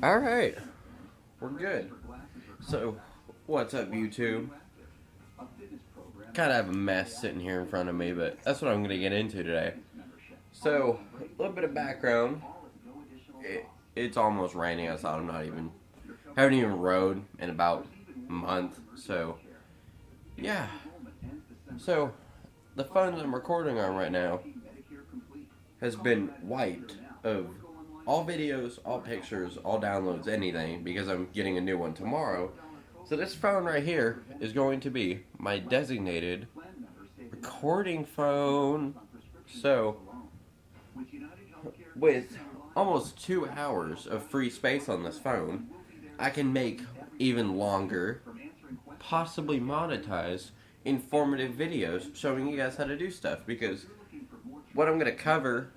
Alright, we're good. So, what's up, YouTube? Kind of have a mess sitting here in front of me, but that's what I'm going to get into today. So, a little bit of background. It's almost raining outside. Haven't even rode in about a month. So, yeah. So, the phone that I'm recording on right now has been wiped of all videos, all pictures, all downloads, anything, because I'm getting a new one tomorrow. So this phone right here is going to be my designated recording phone. So, with almost 2 hours of free space on this phone, I can make even longer, possibly monetized, informative videos showing you guys how to do stuff, because what I'm going to cover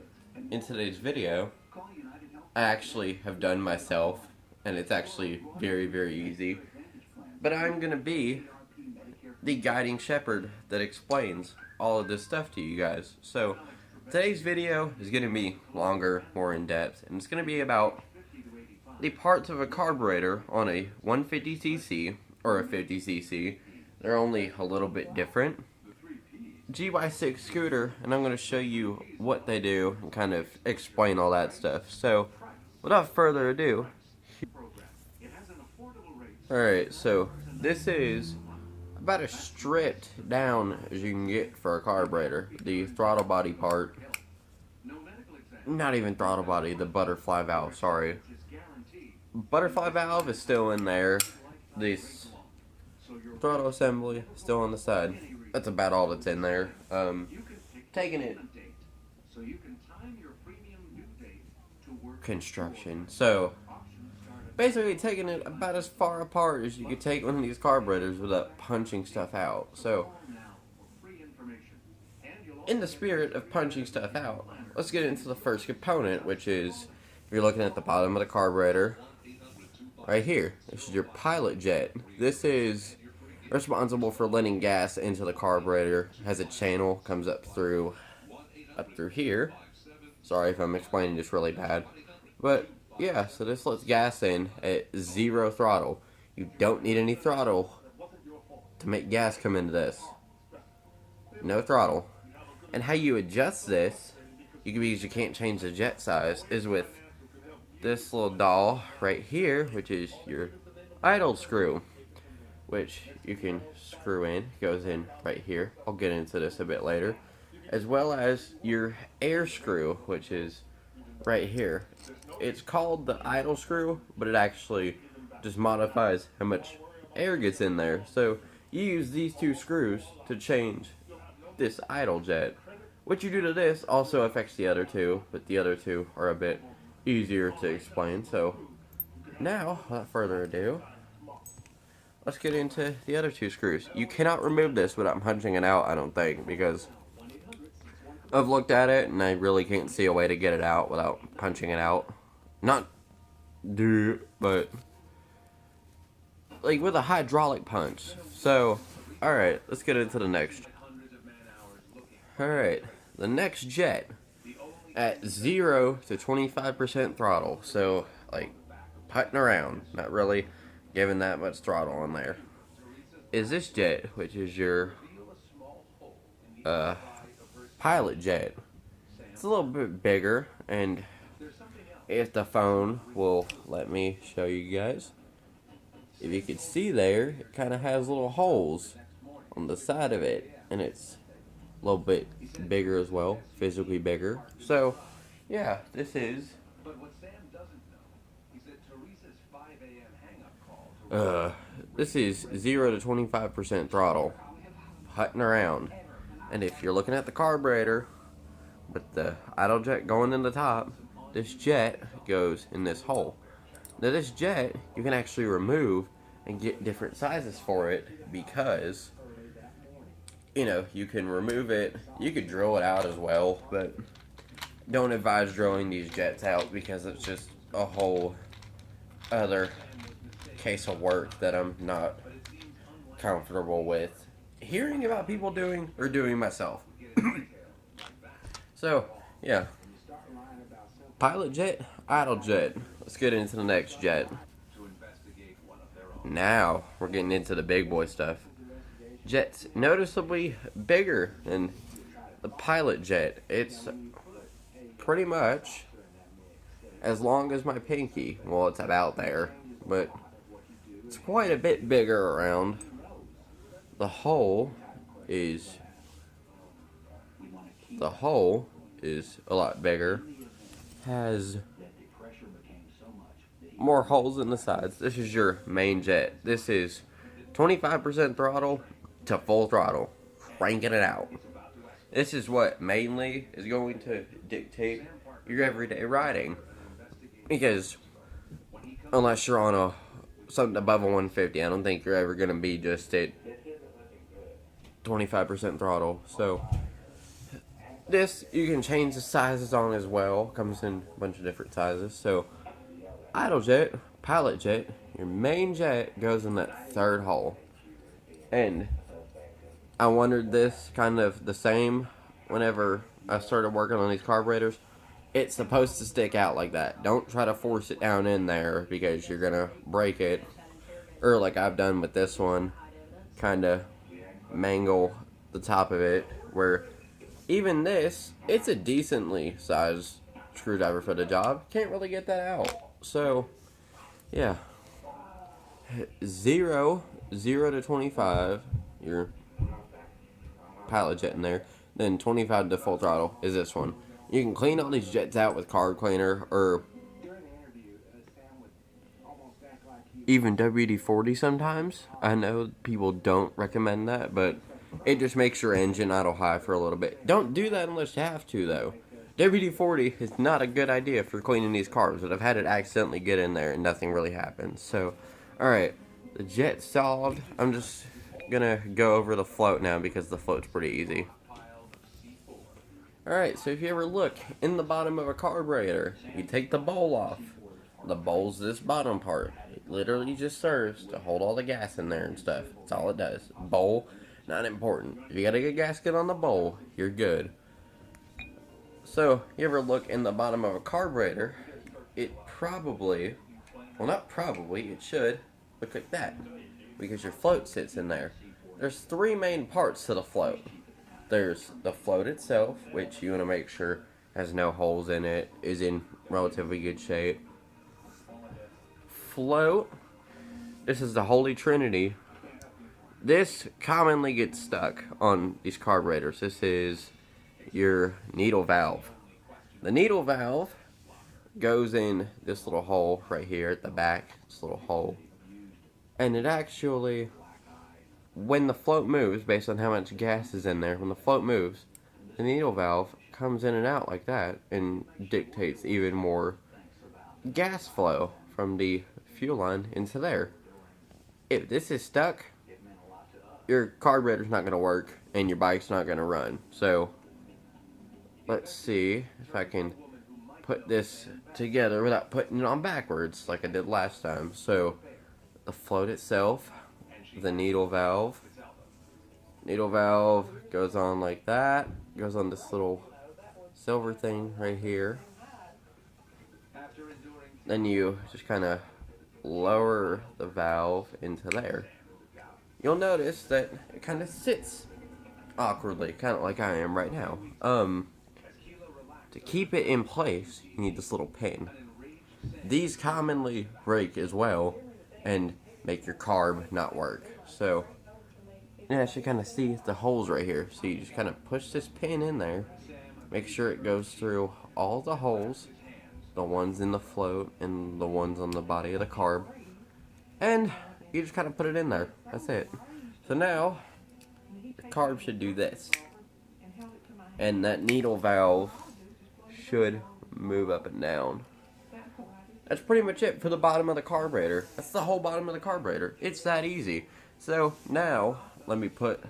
in today's video I actually have done myself, and it's actually very, very easy. But I'm going to be the guiding shepherd that explains all of this stuff to you guys. So today's video is going to be longer, more in-depth, and it's going to be about the parts of a carburetor on a 150cc or a 50cc. They're only a little bit different. GY6 scooter, and I'm going to show you what they do and kind of explain all that stuff. So, without further ado, alright, so this is about as stripped down as you can get for a carburetor. The throttle body part, not even throttle body, the butterfly valve, sorry. Butterfly valve is still in there. This throttle assembly still on the side. That's about all that's in there. Taking it construction. So basically taking it about as far apart as you could take one of these carburetors without punching stuff out. So in the spirit of punching stuff out, let's get into the first component, which is, if you're looking at the bottom of the carburetor, right here, this is your pilot jet. This is responsible for letting gas into the carburetor. Has a channel, comes up through here. Sorry if I'm explaining this really bad, but yeah, so this lets gas in at 0 throttle. You don't need any throttle to make gas come into this. No throttle. And how you adjust this, because you can't change the jet size, is with this little doll right here, which is your idle screw, which you can screw in, goes in right here. I'll get into this a bit later. As well as your air screw, which is right here. It's called the idle screw, but it actually just modifies how much air gets in there. So you use these two screws to change this idle jet. What you do to this also affects the other two, but the other two are a bit easier to explain. So now, without further ado, let's get into the other two screws. You cannot remove this without punching it out, I don't think, because I've looked at it and I really can't see a way to get it out without punching it out. Not but like with a hydraulic punch. So, alright, let's get into the next. Alright, the next jet at 0 to 25% throttle. So, like, putting around, not really giving that much throttle on there, is this jet, which is your pilot jet. It's a little bit bigger, and if the phone will let me show you guys, if you can see there, it kind of has little holes on the side of it, and it's a little bit bigger as well, physically bigger. So yeah, this is this is 0 to 25% throttle, putting around. And if you're looking at the carburetor with the idle jet going in the top, this jet goes in this hole. Now this jet, you can actually remove and get different sizes for it, because, you know, you can remove it, you could drill it out as well, but don't advise drilling these jets out, because it's just a whole other case of work that I'm not comfortable with hearing about people doing or doing myself. So, yeah. pilot jet, idle jet. Let's get into the next jet. Now we're getting into the big boy stuff. Jet's noticeably bigger than the pilot jet. It's pretty much as long as my pinky. Well, it's about there, but it's quite a bit bigger around. The hole is a lot bigger. Has more holes in the sides. This is your main jet. This is 25% throttle to full throttle, cranking it out. This is what mainly is going to dictate your everyday riding, because unless you're on something above a 150, I don't think you're ever going to be just at 25% throttle. So this you can change the sizes on as well. Comes in a bunch of different sizes. So idle jet, pilot jet, your main jet goes in that third hole. And I wondered this kind of the same whenever I started working on these carburetors. It's supposed to stick out like that. Don't try to force it down in there because you're gonna break it. Or like I've done with this one, kind of mangle the top of it, where even this, it's a decently sized screwdriver for the job. Can't really get that out. So yeah, 0 to 25, your pilot jet in there. Then 25 to full throttle is this one. You can clean all these jets out with carb cleaner or even WD-40 sometimes. I know people don't recommend that, but it just makes your engine idle high for a little bit. Don't do that unless you have to, though. WD-40 is not a good idea for cleaning these carbs, but I've had it accidentally get in there and nothing really happens. So, alright, the jet's solved. I'm just gonna go over the float now because the float's pretty easy. Alright, so if you ever look in the bottom of a carburetor, you take the bowl off. The bowl's this bottom part. It literally just serves to hold all the gas in there and stuff. That's all it does. Bowl, not important. If you got a good gasket on the bowl, you're good. So, you ever look in the bottom of a carburetor, it probably, well not probably, it should look like that. Because your float sits in there. There's three main parts to the float. There's the float itself, which you want to make sure has no holes in it, is in relatively good shape. Float, this is the Holy Trinity. This commonly gets stuck on these carburetors. This is your needle valve. The needle valve goes in this little hole right here at the back, this little hole. And it actually, when the float moves, based on how much gas is in there, when the float moves, the needle valve comes in and out like that and dictates even more gas flow from the fuel line into there. If this is stuck, your carburetor's not going to work and your bike's not going to run. So let's see if I can put this together without putting it on backwards like I did last time. So the float itself, the needle valve goes on like that, goes on this little silver thing right here. Then you just kind of lower the valve into there. You'll notice that it kind of sits awkwardly, kind of like I am right now. To keep it in place, you need this little pin. These commonly break as well and make your carb not work. So, yeah, you kind of see the holes right here. So you just kind of push this pin in there, make sure it goes through all the holes, the ones in the float and the ones on the body of the carb, and you just kind of put it in there. That's it. So now, the carb should do this. And that needle valve should move up and down. That's pretty much it for the bottom of the carburetor. That's the whole bottom of the carburetor. It's that easy. So now, let me put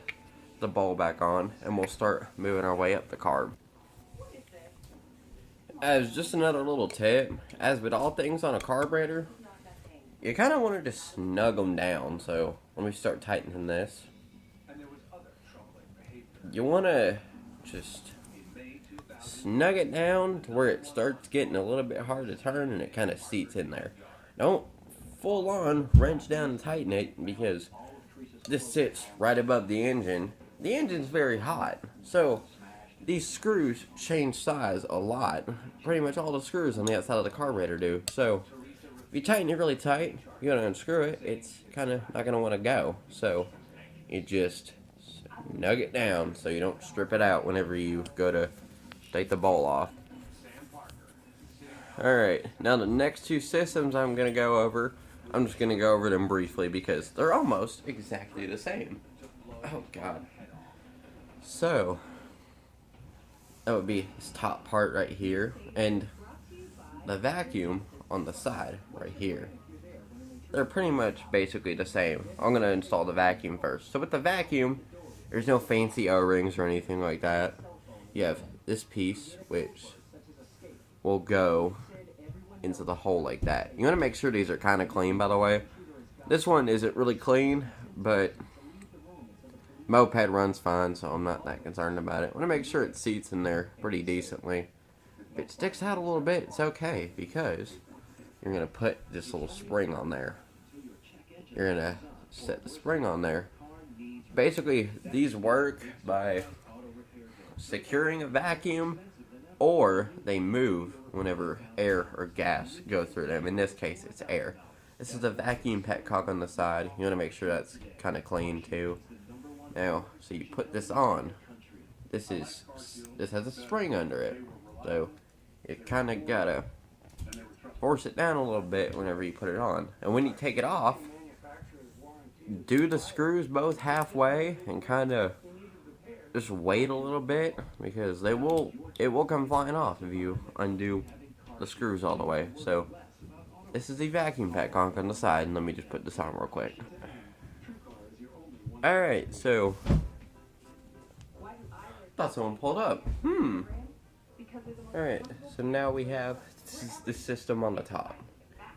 the bowl back on and we'll start moving our way up the carb. As just another little tip, as with all things on a carburetor, you kind of want to snug them down. So let me start tightening this. You want to just snug it down to where it starts getting a little bit hard to turn and it kind of seats in there. Don't full on wrench down and tighten it, because this sits right above the engine. The engine's very hot, so these screws change size a lot. Pretty much all the screws on the outside of the carburetor do. So if you tighten it really tight, you're going to unscrew it, it's kind of not going to want to go. So you just snug it down so you don't strip it out whenever you go to take the bowl off. Alright, now the next two systems I'm going to go over, I'm just going to go over them briefly because they're almost exactly the same. Oh god. So, that would be this top part right here, and the vacuum on the side right here. They're pretty much basically the same. I'm going to install the vacuum first. So with the vacuum, there's no fancy O-rings or anything like that. You have this piece, which will go into the hole like that. You want to make sure these are kind of clean, by the way. This one isn't really clean, but moped runs fine, so I'm not that concerned about it. I want to make sure it seats in there pretty decently. If it sticks out a little bit, it's okay, because you're going to put this little spring on there. You're going to set the spring on there. Basically, these work by securing a vacuum, or they move whenever air or gas go through them. In this case, it's air. This is the vacuum petcock on the side. You want to make sure that's kind of clean too. Now, so you put this on. This has a spring under it, so you kind of gotta force it down a little bit whenever you put it on. And when you take it off, do the screws both halfway and kind of just wait a little bit, because it will come flying off if you undo the screws all the way. So this is the vacuum petcock on the side, and let me just put this on real quick. Alright, so thought someone pulled up. Alright, so now we have the system on the top.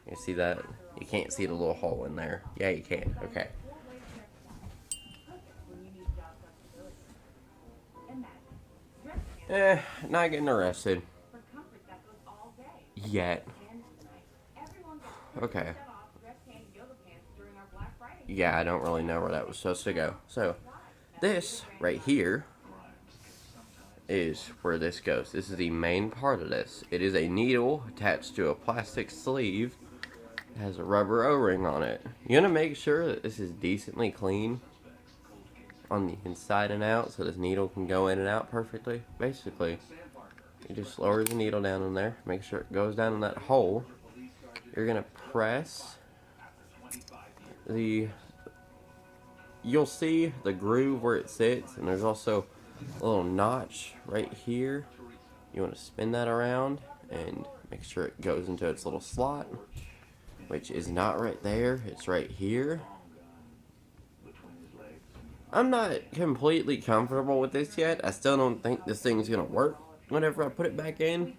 You see that? You can't see the little hole in there. Yeah, you can. Okay. Not getting arrested. Yet. Okay. Yeah, I don't really know where that was supposed to go. So, this right here is where this goes. This is the main part of this. It is a needle attached to a plastic sleeve. It has a rubber O-ring on it. You want to make sure that this is decently clean on the inside and out, so this needle can go in and out perfectly. Basically, you just lower the needle down in there, make sure it goes down in that hole. You're gonna press you'll see the groove where it sits, and there's also a little notch right here. You want to spin that around and make sure it goes into its little slot, which is not right there, it's right here. I'm not completely comfortable with this yet. I still don't think this thing's gonna work whenever I put it back in,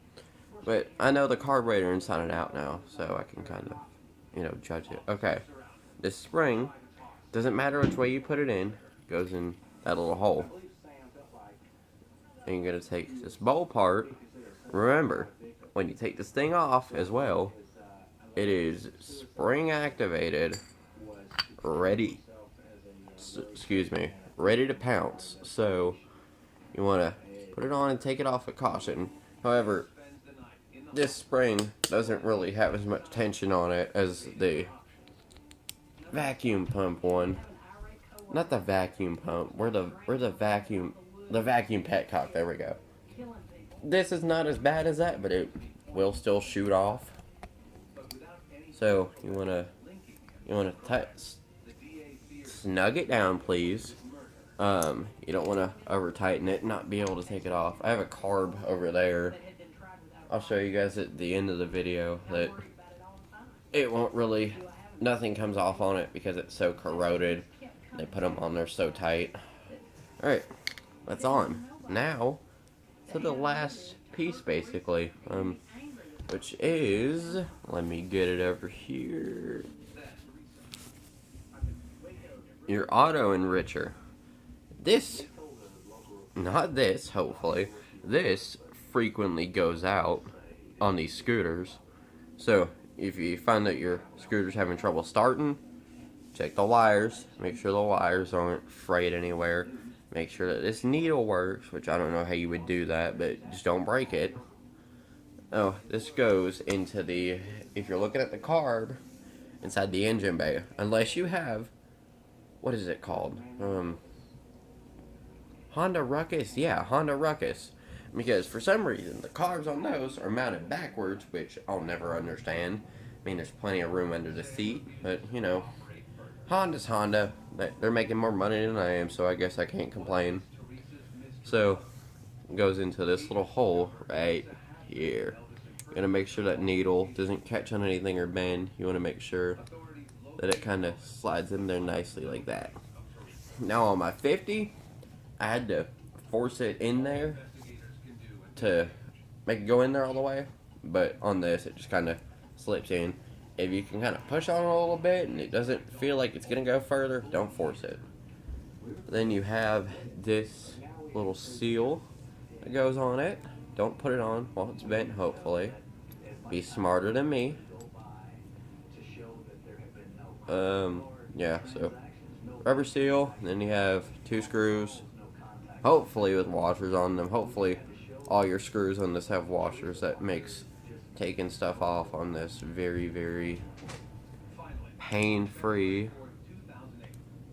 but I know the carburetor inside and out now, so I can kind of, judge it. Okay, this spring, doesn't matter which way you put it in, goes in that little hole. And you're gonna take this bowl part. Remember, when you take this thing off as well, it is spring activated, ready to pounce. So you want to put it on and take it off with caution. However, this spring doesn't really have as much tension on it as the vacuum pump one. Not the vacuum pump. Where the vacuum petcock. There we go. This is not as bad as that, but it will still shoot off. So you wanna snug it down, please. You don't want to over tighten it and not be able to take it off. I have a carb over there. I'll show you guys at the end of the video that it won't really, nothing comes off on it because it's so corroded. They put them on there so tight. Alright, that's on. Now, to the last piece basically, which is, let me get it over here, your auto enricher. This, not this, hopefully, this frequently goes out on these scooters. So if you find that your scooter's having trouble starting, check the wires, make sure the wires aren't frayed anywhere, make sure that this needle works, which I don't know how you would do that, but just don't break it. Oh, this goes into the, if you're looking at the carb, inside the engine bay, unless you have, what is it called? Honda Ruckus? Yeah, Honda Ruckus. Because for some reason, the carbs on those are mounted backwards, which I'll never understand. I mean, there's plenty of room under the seat, but, you know, Honda's Honda. They're making more money than I am, so I guess I can't complain. So, it goes into this little hole right here. You're going to make sure that needle doesn't catch on anything or bend. You want to make sure that it kind of slides in there nicely like that. Now on my 50, I had to force it in there to make it go in there all the way, but on this it just kind of slips in. If you can kind of push on it a little bit and it doesn't feel like it's gonna go further, don't force it. Then you have this little seal that goes on it. Don't put it on while it's bent, hopefully. Be smarter than me. Yeah, so rubber seal, and then you have 2 screws, hopefully with washers on them. Hopefully all your screws on this have washers. That makes taking stuff off on this very, very pain-free.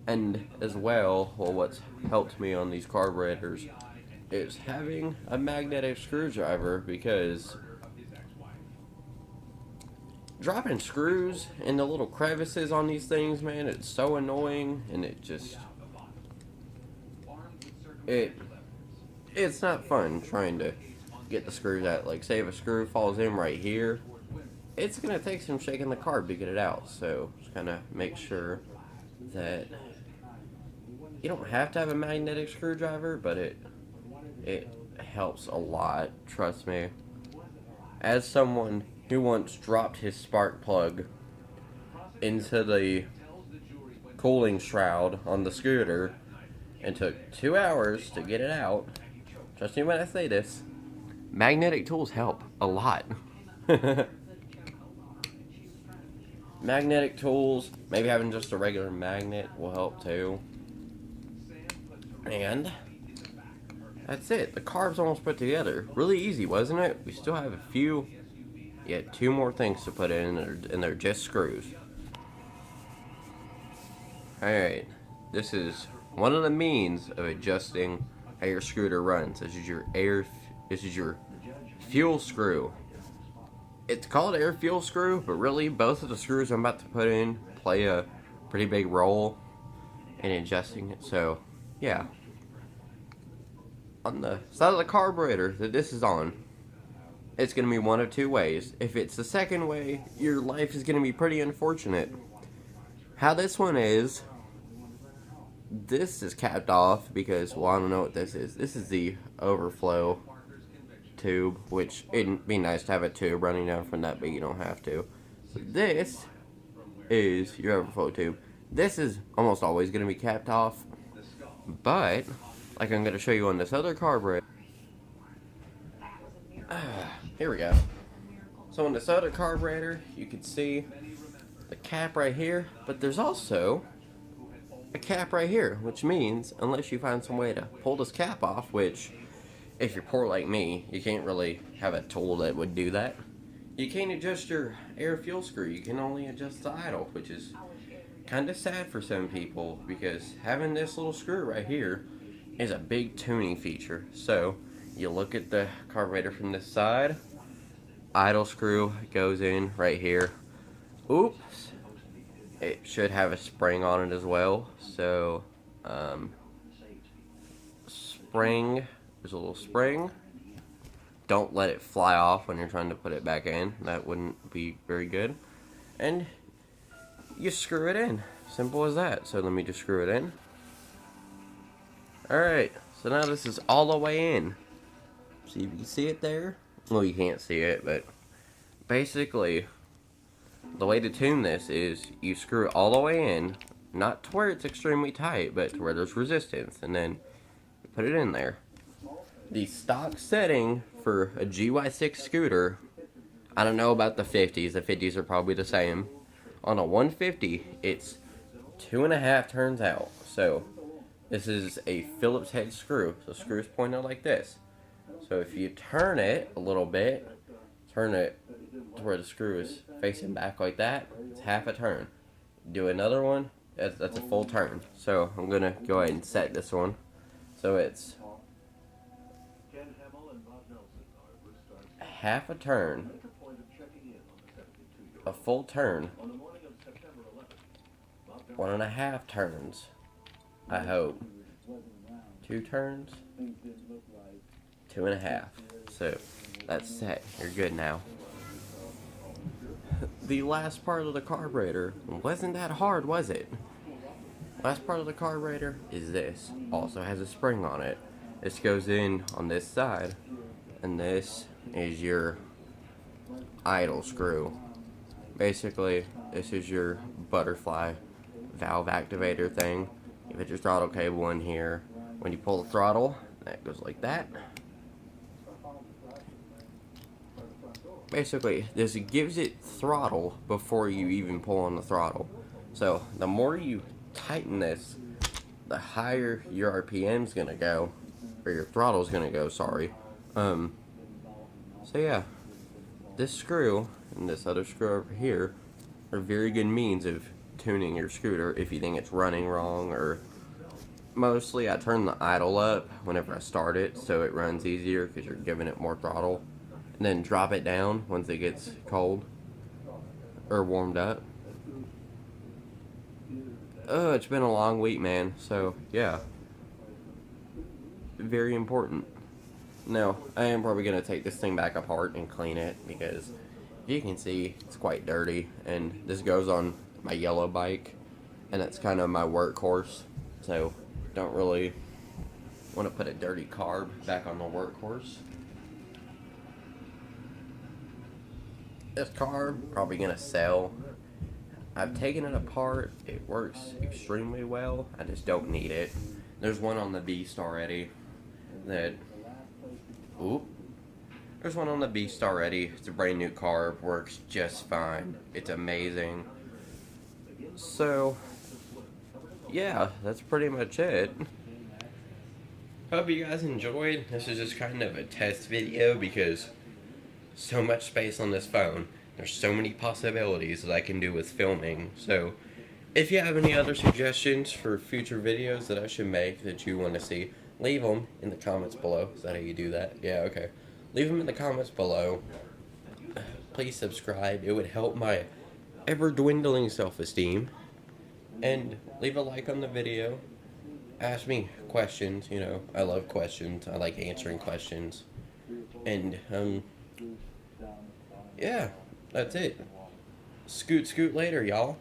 And as well, what's helped me on these carburetors is having a magnetic screwdriver, because dropping screws in the little crevices on these things, man, it's so annoying, and it just, it's not fun trying to get the screws out. Like, say if a screw falls in right here, it's gonna take some shaking the carb to get it out. So just kind of make sure that you don't have to have a magnetic screwdriver, but it helps a lot, trust me. As someone who once dropped his spark plug into the cooling shroud on the scooter and took 2 hours to get it out, trust me when I say this, magnetic tools help a lot. Magnetic tools, maybe having just a regular magnet will help too. And that's it. The carb's almost put together. Really easy, wasn't it? We still have a few, 2 more things to put in, and they're just screws. Alright, this is one of the means of adjusting how your scooter runs. This is your fuel screw. It's called air fuel screw, but really both of the screws I'm about to put in play a pretty big role in adjusting it. So, yeah. On the side of the carburetor that this is on, it's going to be one of 2 ways. If it's the second way, your life is going to be pretty unfortunate. How this one is, this is capped off because, well, I don't know what this is. This is the overflow tube, which it'd be nice to have a tube running down from that, but you don't have to. This is your overflow tube. This is almost always going to be capped off, but like I'm going to show you on this other carburetor. Here we go. So on this other carburetor, you can see the cap right here, but there's also a cap right here, which means unless you find some way to pull this cap off, which if you're poor like me, you can't really have a tool that would do that. You can't adjust your air fuel screw. You can only adjust the idle, which is kind of sad for some people, because having this little screw right here is a big tuning feature. So you look at the carburetor from this side, idle screw goes in right here. Oops, it should have a spring on it as well. So spring, there's a little spring. Don't let it fly off when you're trying to put it back in. That wouldn't be very good. And you screw it in. Simple as that. So let me just screw it in. Alright, so now this is all the way in. See if you can see it there. Well, you can't see it, but basically the way to tune this is you screw it all the way in, not to where it's extremely tight, but to where there's resistance, and then you put it in there. The stock setting for a GY6 scooter, I don't know about the 50s. The 50s are probably the same. On a 150, it's 2.5 turns out. So this is a Phillips head screw. So the screw is pointed like this. So if you turn it a little bit, turn it to where the screw is facing back like that, it's half a turn. Do another one, that's a full turn. So I'm going to go ahead and set this one. So it's half a turn, a full turn, 1.5 turns, I hope, 2 turns, 2.5. So that's set. You're good now. The last part of the carburetor wasn't that hard, was it? Last part of the carburetor is this. Also has a spring on it. This goes in on this side, and this is your idle screw. Basically, this is your butterfly valve activator thing. You put your throttle cable in here. When you pull the throttle, that goes like that. Basically, this gives it throttle before you even pull on the throttle. So the more you tighten this, the higher your RPM's gonna go, or your throttle's gonna go, sorry. So yeah, this screw and this other screw over here are very good means of tuning your scooter if you think it's running wrong. Or mostly I turn the idle up whenever I start it so it runs easier because you're giving it more throttle, and then drop it down once it gets cold or warmed up. Oh, it's been a long week, man. So yeah, very important. Now, I am probably going to take this thing back apart and clean it because you can see it's quite dirty, and this goes on my yellow bike, and it's kind of my workhorse, so don't really want to put a dirty carb back on the workhorse. This carb, probably going to sell. I've taken it apart. It works extremely well. I just don't need it. There's one on the Beast already that... Oop. There's one on the Beast already. It's a brand new carb. Works just fine. It's amazing. So, yeah, that's pretty much it. Hope you guys enjoyed. This is just kind of a test video because so much space on this phone. There's so many possibilities that I can do with filming. So, if you have any other suggestions for future videos that I should make that you want to see, leave them in the comments below. Is that how you do that? Yeah, okay. Leave them in the comments below. Please subscribe. It would help my ever-dwindling self-esteem. And leave a like on the video. Ask me questions. You know, I love questions. I like answering questions. And, yeah, that's it. Scoot later, y'all.